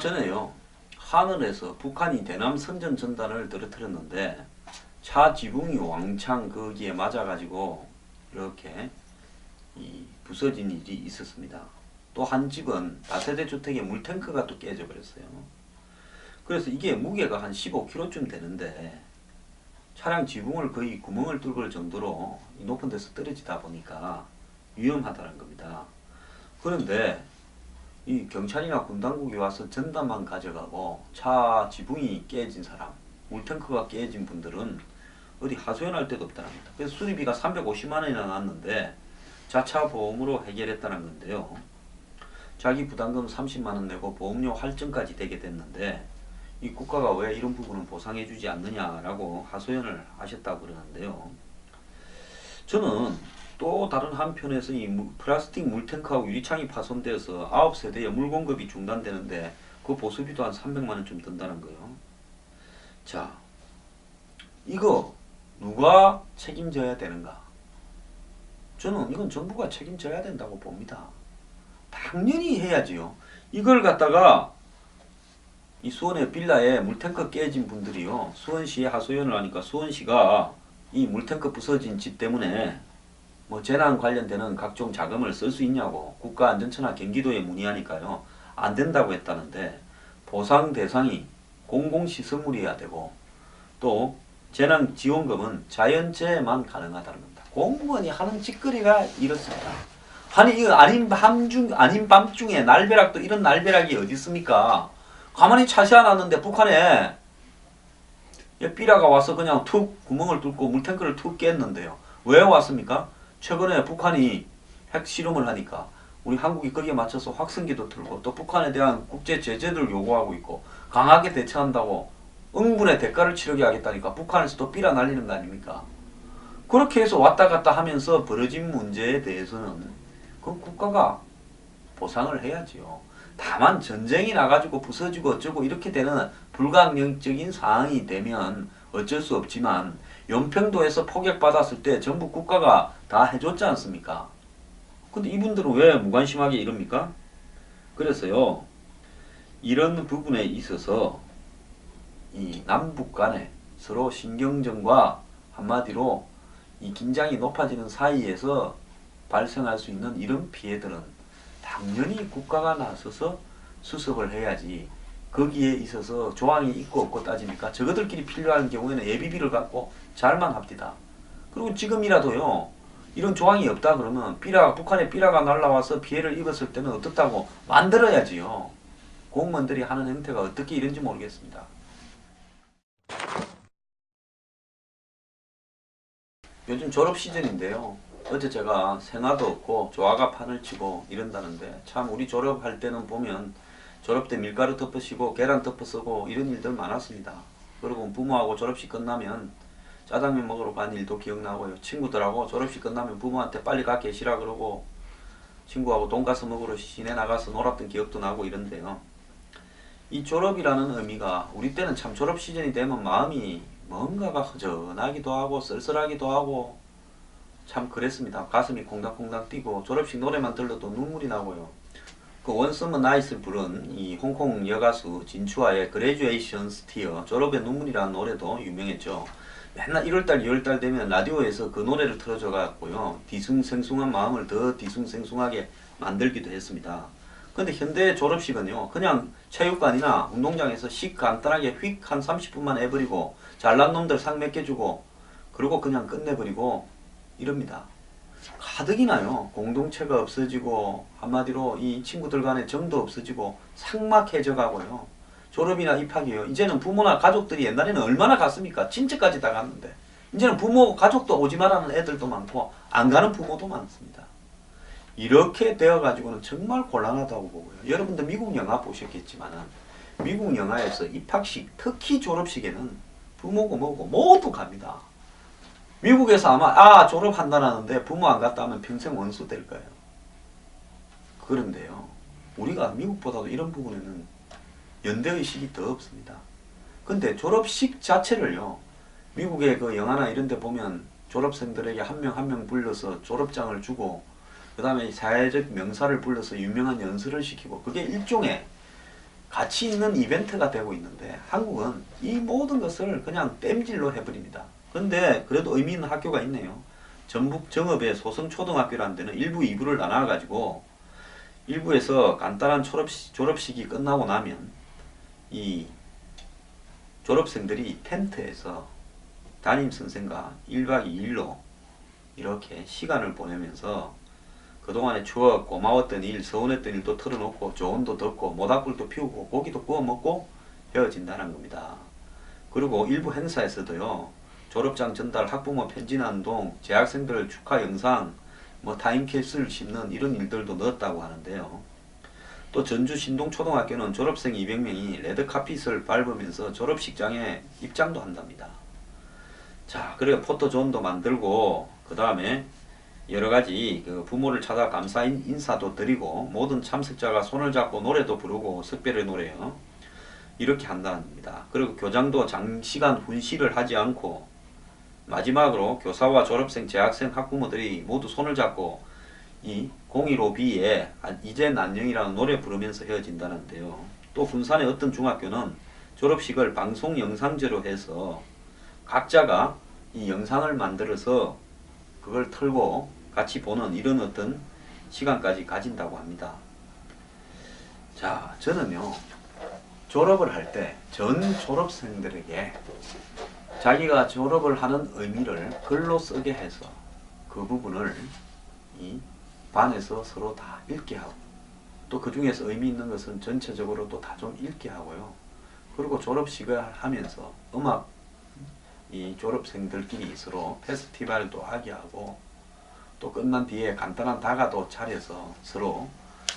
전에요. 하늘에서 북한이 대남 선전 전단을 떨어뜨렸는데 차 지붕이 왕창 거기에 맞아가지고 이렇게 부서진 일이 있었습니다. 또 한 집은 다세대 주택에 물탱크가 또 깨져 버렸어요. 그래서 이게 무게가 한 15kg쯤 되는데 차량 지붕을 거의 구멍을 뚫을 정도로 높은 데서 떨어지다 보니까 위험하다는 겁니다. 그런데 이 경찰이나 군당국이 와서 전단만 가져가고 차 지붕이 깨진 사람, 물탱크가 깨진 분들은 어디 하소연할 데도 없다랍니다. 그래서 수리비가 350만 원이나 났는데 자차 보험으로 해결했다는 건데요. 자기 부담금 30만 원 내고 보험료 할증까지 되게 됐는데 이 국가가 왜 이런 부분은 보상해주지 않느냐라고 하소연을 하셨다고 그러는데요. 저는 또 다른 한편에서 이 플라스틱 물탱크하고 유리창이 파손되어서 9세대의 물 공급이 중단되는데 그 보수비도 한 300만원쯤 든다는 거예요. 자, 이거 누가 책임져야 되는가? 저는 이건 정부가 책임져야 된다고 봅니다. 당연히 해야지요. 이걸 갖다가 이 수원의 빌라에 물탱크 깨진 분들이요, 수원시에 하소연을 하니까 수원시가 이 물탱크 부서진 집 때문에 뭐 재난 관련되는 각종 자금을 쓸 수 있냐고 국가안전처나 경기도에 문의하니까요, 안 된다고 했다는데 보상 대상이 공공시설물이어야 되고 또 재난지원금은 자연재해만 가능하다는 겁니다. 공무원이 하는 짓거리가 이렇습니다. 아니 이거 아닌 밤중에 날벼락도 이런 날벼락이 어디 있습니까? 가만히 차시해놨는데 북한에 삐라가 와서 그냥 툭 구멍을 뚫고 물탱크를 툭 깼는데요. 왜 왔습니까? 최근에 북한이 핵실험을 하니까 우리 한국이 거기에 맞춰서 확성기도 틀고 또 북한에 대한 국제 제재를 요구하고 있고 강하게 대처한다고 응분의 대가를 치르게 하겠다니까 북한에서도 삐라 날리는 거 아닙니까? 그렇게 해서 왔다 갔다 하면서 벌어진 문제에 대해서는 그 국가가 보상을 해야지요. 다만 전쟁이 나가지고 부서지고 어쩌고 이렇게 되는 불가항력적인 상황이 되면 어쩔 수 없지만 연평도에서 포격받았을 때 정부 국가가 다 해줬지 않습니까? 근데 이분들은 왜 무관심하게 이럽니까? 그래서요, 이런 부분에 있어서 이 남북 간에 서로 신경전과 한마디로 이 긴장이 높아지는 사이에서 발생할 수 있는 이런 피해들은 당연히 국가가 나서서 수습을 해야지, 거기에 있어서 조항이 있고 없고 따집니까? 저것들끼리 필요한 경우에는 예비비를 갖고 잘만 합디다. 그리고 지금이라도요, 이런 조항이 없다 그러면 북한에 삐라가 날라와서 피해를 입었을 때는 어떻다고 만들어야지요. 공무원들이 하는 행태가 어떻게 이런지 모르겠습니다. 요즘 졸업 시즌인데요. 어제 제가 생화도 없고 조화가 판을 치고 이런다는데 참 우리 졸업할 때는 보면 졸업 때 밀가루 덮으시고 계란 덮어 쓰고 이런 일들 많았습니다. 그리고 부모하고 졸업식 끝나면 짜장면 먹으러 간 일도 기억나고요. 친구들하고 졸업식 끝나면 부모한테 빨리 가 계시라 그러고 친구하고 돈가스 먹으러 시내 나가서 놀았던 기억도 나고 이런데요. 이 졸업이라는 의미가 우리 때는 참 졸업 시즌이 되면 마음이 뭔가가 허전하기도 하고 쓸쓸하기도 하고 참 그랬습니다. 가슴이 콩닥콩닥 뛰고 졸업식 노래만 들려도 눈물이 나고요. 그 원서머 나잇을 부른 이 홍콩 여가수 진추아의 그레듀에이션스 티어, 졸업의 눈물이라는 노래도 유명했죠. 맨날 1월달 2월달 되면 라디오에서 그 노래를 틀어줘 갖고요, 뒤숭생숭한 마음을 더 뒤숭생숭하게 만들기도 했습니다. 근데 현대 졸업식은요, 그냥 체육관이나 운동장에서 식 간단하게 휙 한 30분만 해버리고 잘난 놈들 상 몇 개 주고 그리고 그냥 끝내버리고 이럽니다. 가득이나요. 공동체가 없어지고 한마디로 이 친구들 간의 정도 없어지고 삭막해져 가고요. 졸업이나 입학이요, 이제는 부모나 가족들이 옛날에는 얼마나 갔습니까? 친척까지 다 갔는데 이제는 부모 가족도 오지 말라는 애들도 많고 안 가는 부모도 많습니다. 이렇게 되어 가지고는 정말 곤란하다고 보고요. 여러분들 미국 영화 보셨겠지만 미국 영화에서 입학식, 특히 졸업식에는 부모고 뭐고 모두 갑니다. 미국에서 아마 졸업한다는데 부모 안 갔다 하면 평생 원수 될 거예요. 그런데요, 우리가 미국보다도 이런 부분에는 연대의식이 더 없습니다. 근데 졸업식 자체를요, 미국의 그 영화나 이런 데 보면 졸업생들에게 한 명 한 명 불러서 졸업장을 주고, 그 다음에 사회적 명사를 불러서 유명한 연설을 시키고, 그게 일종의 가치 있는 이벤트가 되고 있는데 한국은 이 모든 것을 그냥 땜질로 해버립니다. 그런데 그래도 의미 있는 학교가 있네요. 전북 정읍의 소성초등학교라는 데는 1부, 2부를 나눠가지고 1부에서 간단한 졸업식이 끝나고 나면 이 졸업생들이 텐트에서 담임선생과 1박 2일로 이렇게 시간을 보내면서 그동안의 추억, 고마웠던 일, 서운했던 일도 털어놓고 조언도 듣고 모닥불도 피우고 고기도 구워 먹고 헤어진다는 겁니다. 그리고 일부 행사에서도요. 졸업장 전달, 학부모 편지 난동, 재학생들 축하 영상, 뭐 타임캡슐 심는 이런 일들도 넣었다고 하는데요. 또 전주 신동초등학교는 졸업생 200명이 레드카펫을 밟으면서 졸업식장에 입장도 한답니다. 자, 그리고 포토존도 만들고 그 다음에 여러가지 그 부모를 찾아 감사 인사도 드리고 모든 참석자가 손을 잡고 노래도 부르고 석별의 노래요. 이렇게 한다는 겁니다. 그리고 교장도 장시간 훈시를 하지 않고 마지막으로 교사와 졸업생, 재학생, 학부모들이 모두 손을 잡고 이 015B에 이젠 안녕이라는 노래 부르면서 헤어진다는데요. 또 군산의 어떤 중학교는 졸업식을 방송 영상제로 해서 각자가 이 영상을 만들어서 그걸 틀고 같이 보는 이런 어떤 시간까지 가진다고 합니다. 자, 저는요 졸업을 할 때 전 졸업생들에게 자기가 졸업을 하는 의미를 글로 쓰게 해서 그 부분을 이 반에서 서로 다 읽게 하고 또 그 중에서 의미 있는 것은 전체적으로 또 다 좀 읽게 하고요. 그리고 졸업식을 하면서 음악 이 졸업생들끼리 서로 페스티벌도 하게 하고 또 끝난 뒤에 간단한 다가도 차려서 서로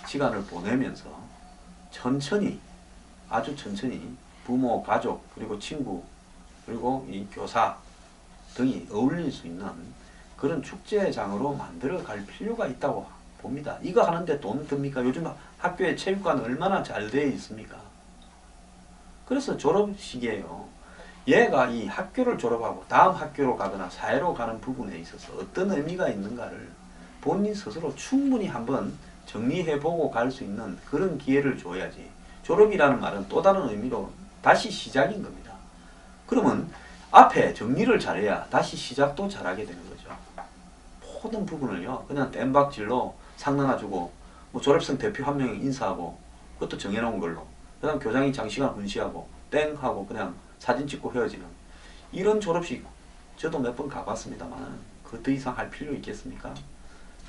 시간을 보내면서 천천히 아주 천천히 부모, 가족 그리고 친구 그리고 이 교사 등이 어울릴 수 있는 그런 축제장으로 만들어 갈 필요가 있다고 봅니다. 이거 하는데 돈 듭니까? 요즘 학교에 체육관 얼마나 잘 되어 있습니까? 그래서 졸업식이에요. 얘가 이 학교를 졸업하고 다음 학교로 가거나 사회로 가는 부분에 있어서 어떤 의미가 있는가를 본인 스스로 충분히 한번 정리해보고 갈 수 있는 그런 기회를 줘야지. 졸업이라는 말은 또 다른 의미로 다시 시작인 겁니다. 그러면 앞에 정리를 잘해야 다시 시작도 잘하게 되는 거죠. 모든 부분을요 그냥 땜박질로 상 하나 주고 뭐 졸업생 대표 한 명이 인사하고 그것도 정해놓은 걸로 그 다음 교장이 장시간 훈시하고 땡 하고 그냥 사진 찍고 헤어지는 이런 졸업식 저도 몇 번 가봤습니다만 그 더 이상 할 필요 있겠습니까?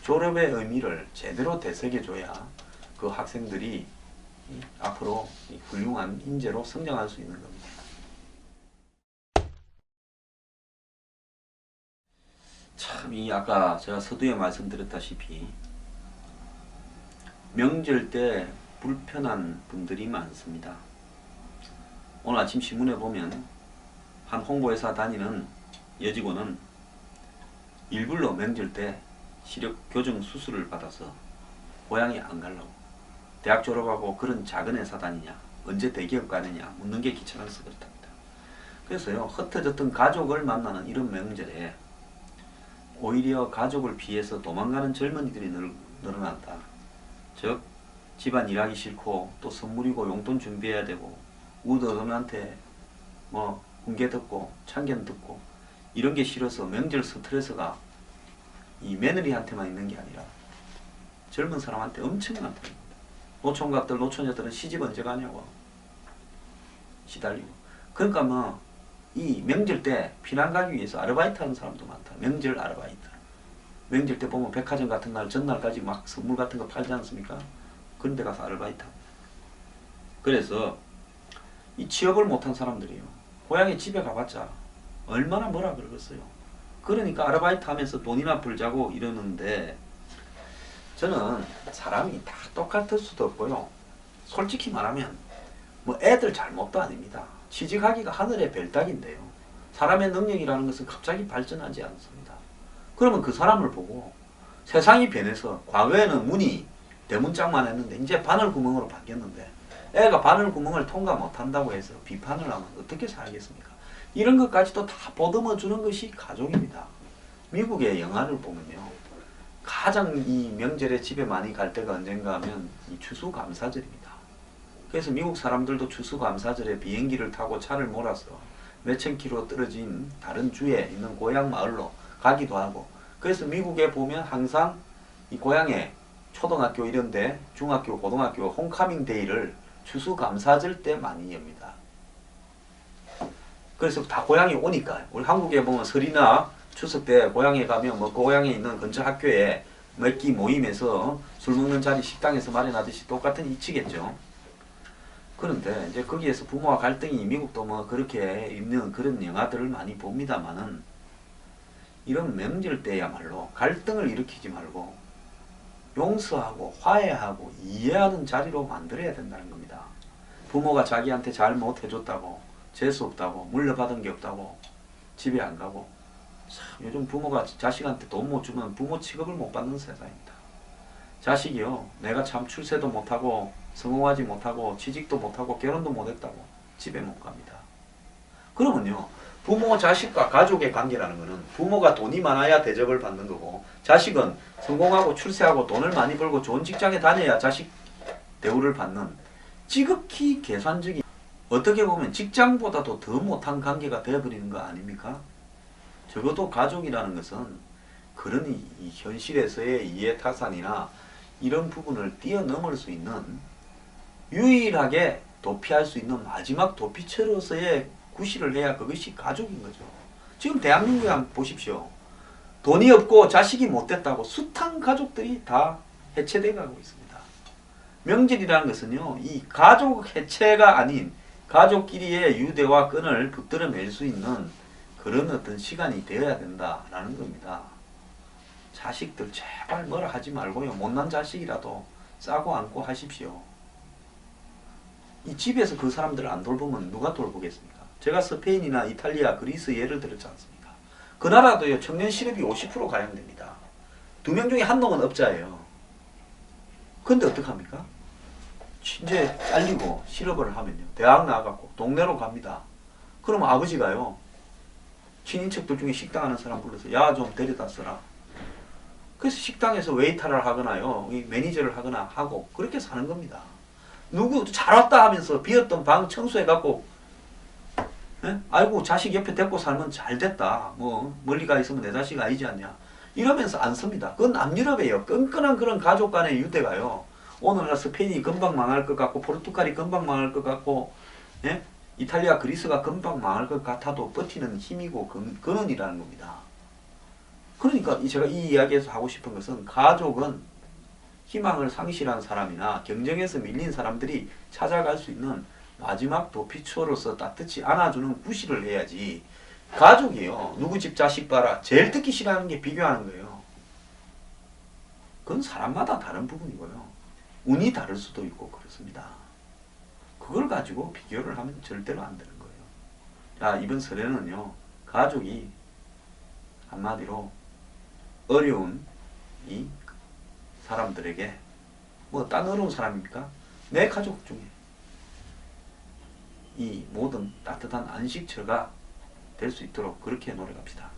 졸업의 의미를 제대로 되새겨줘야 그 학생들이 앞으로 훌륭한 인재로 성장할 수 있는 겁니다. 참 이 아까 제가 서두에 말씀드렸다시피 명절 때 불편한 분들이 많습니다. 오늘 아침 신문에 보면 한 홍보회사 다니는 여직원은 일부러 명절 때 시력 교정 수술을 받아서 고향에 안 가려고 대학 졸업하고 그런 작은 회사 다니냐 언제 대기업 가느냐 묻는 게 귀찮아서 그렇답니다. 그래서요 흩어졌던 가족을 만나는 이런 명절에 오히려 가족을 피해서 도망가는 젊은이들이 늘어난다. 즉 집안 일하기 싫고 또 선물이고 용돈 준비해야 되고 우드어른한테 뭐 훈계 듣고 참견 듣고 이런 게 싫어서 명절 스트레스가 이 며느리한테만 있는 게 아니라 젊은 사람한테 엄청 많답니다. 노총각들 노처녀들은 시집 언제 가냐고 시달리고 그러니까 뭐 이 명절 때 피난 가기 위해서 아르바이트 하는 사람도 많다. 명절 아르바이트. 명절 때 보면 백화점 같은 날 전날까지 막 선물 같은 거 팔지 않습니까? 그런 데 가서 아르바이트 합니다. 그래서 이 취업을 못한 사람들이요. 고향에 집에 가봤자 얼마나 뭐라 그러겠어요. 그러니까 아르바이트 하면서 돈이나 벌자고 이러는데 저는 사람이 다 똑같을 수도 없고요. 솔직히 말하면 뭐 애들 잘못도 아닙니다. 취직하기가 하늘의 별 따기인데요. 사람의 능력이라는 것은 갑자기 발전하지 않습니다. 그러면 그 사람을 보고 세상이 변해서 과거에는 문이 대문짝만 했는데 이제 바늘구멍으로 바뀌었는데 애가 바늘구멍을 통과 못한다고 해서 비판을 하면 어떻게 살겠습니까? 이런 것까지도 다 보듬어 주는 것이 가족입니다. 미국의 영화를 보면요. 가장 이 명절에 집에 많이 갈 때가 언젠가 하면 이 추수감사절입니다. 그래서 미국 사람들도 추수감사절에 비행기를 타고 차를 몰아서 몇천 킬로 떨어진 다른 주에 있는 고향 마을로 가기도 하고, 그래서 미국에 보면 항상 이 고향에 초등학교 이런데 중학교, 고등학교 홈카밍 데이를 추수감사절 때 많이 엽니다. 그래서 다 고향에 오니까, 우리 한국에 보면 설이나 추석 때 고향에 가면 뭐 고향에 있는 근처 학교에 몇 끼 모임에서 술 먹는 자리 식당에서 마련하듯이 똑같은 이치겠죠. 그런데 이제 거기에서 부모와 갈등이, 미국도 뭐 그렇게 있는 그런 영화들을 많이 봅니다만은, 이런 명절 때야말로 갈등을 일으키지 말고 용서하고 화해하고 이해하는 자리로 만들어야 된다는 겁니다. 부모가 자기한테 잘못 해줬다고, 재수 없다고, 물려받은 게 없다고 집에 안 가고, 참 요즘 부모가 자식한테 돈 못 주면 부모 취급을 못 받는 세상입니다. 자식이요, 내가 참 출세도 못하고 성공하지 못하고 취직도 못하고 결혼도 못했다고 집에 못 갑니다. 그러면요, 부모 자식과 가족의 관계라는 것은 부모가 돈이 많아야 대접을 받는 거고, 자식은 성공하고 출세하고 돈을 많이 벌고 좋은 직장에 다녀야 자식 대우를 받는, 지극히 계산적인, 어떻게 보면 직장보다도 더 못한 관계가 되어버리는 거 아닙니까? 적어도 가족이라는 것은 그런 이 현실에서의 이해타산이나 이런 부분을 뛰어넘을 수 있는, 유일하게 도피할 수 있는 마지막 도피처로서의 구실을 해야 그것이 가족인 거죠. 지금 대한민국에 한번 보십시오. 돈이 없고 자식이 못됐다고 숱한 가족들이 다 해체돼 가고 있습니다. 명절이라는 것은요, 이 가족 해체가 아닌 가족끼리의 유대와 끈을 붙들어 맬 수 있는 그런 어떤 시간이 되어야 된다라는 겁니다. 자식들 제발 뭐라 하지 말고요, 못난 자식이라도 싸고 안고 하십시오. 이 집에서 그 사람들을 안 돌보면 누가 돌보겠습니까? 제가 스페인이나 이탈리아, 그리스 예를 들었지 않습니까? 그 나라도요, 청년 실업이 50% 가량 됩니다. 2명 중에 1놈은 업자예요. 근데 어떡합니까? 이제 잘리고 실업을 하면요, 대학 나가고 동네로 갑니다. 그러면 아버지가요, 친인척들 중에 식당 하는 사람 불러서 야 좀 데려다 써라. 그래서 식당에서 웨이터를 하거나요, 매니저를 하거나 하고 그렇게 사는 겁니다. 누구 잘 왔다 하면서 비었던 방 청소해갖고, 아이고 자식 옆에 데리고 살면 잘 됐다, 뭐 멀리 가 있으면 내 자식 아니지 않냐, 이러면서 안 씁니다. 그건 남유럽이에요. 끈끈한 그런 가족 간의 유대가요, 오늘날 스페인이 금방 망할 것 같고 포르투갈이 금방 망할 것 같고, 예? 이탈리아, 그리스가 금방 망할 것 같아도 버티는 힘이고 근원이라는 겁니다. 그러니까 제가 이 이야기에서 하고 싶은 것은, 가족은 희망을 상실한 사람이나 경쟁에서 밀린 사람들이 찾아갈 수 있는 마지막 도피처로서 따뜻히 안아주는 구실을 해야지, 가족이요, 누구 집 자식 봐라, 제일 듣기 싫어하는 게 비교하는 거예요. 그건 사람마다 다른 부분이고요, 운이 다를 수도 있고 그렇습니다. 그걸 가지고 비교를 하면 절대로 안 되는 거예요. 자, 이번 설에는요, 가족이 한마디로 어려운 이 사람들에게, 뭐 딴 어려운 사람입니까? 내 가족 중에 이 모든 따뜻한 안식처가 될 수 있도록 그렇게 노력합시다.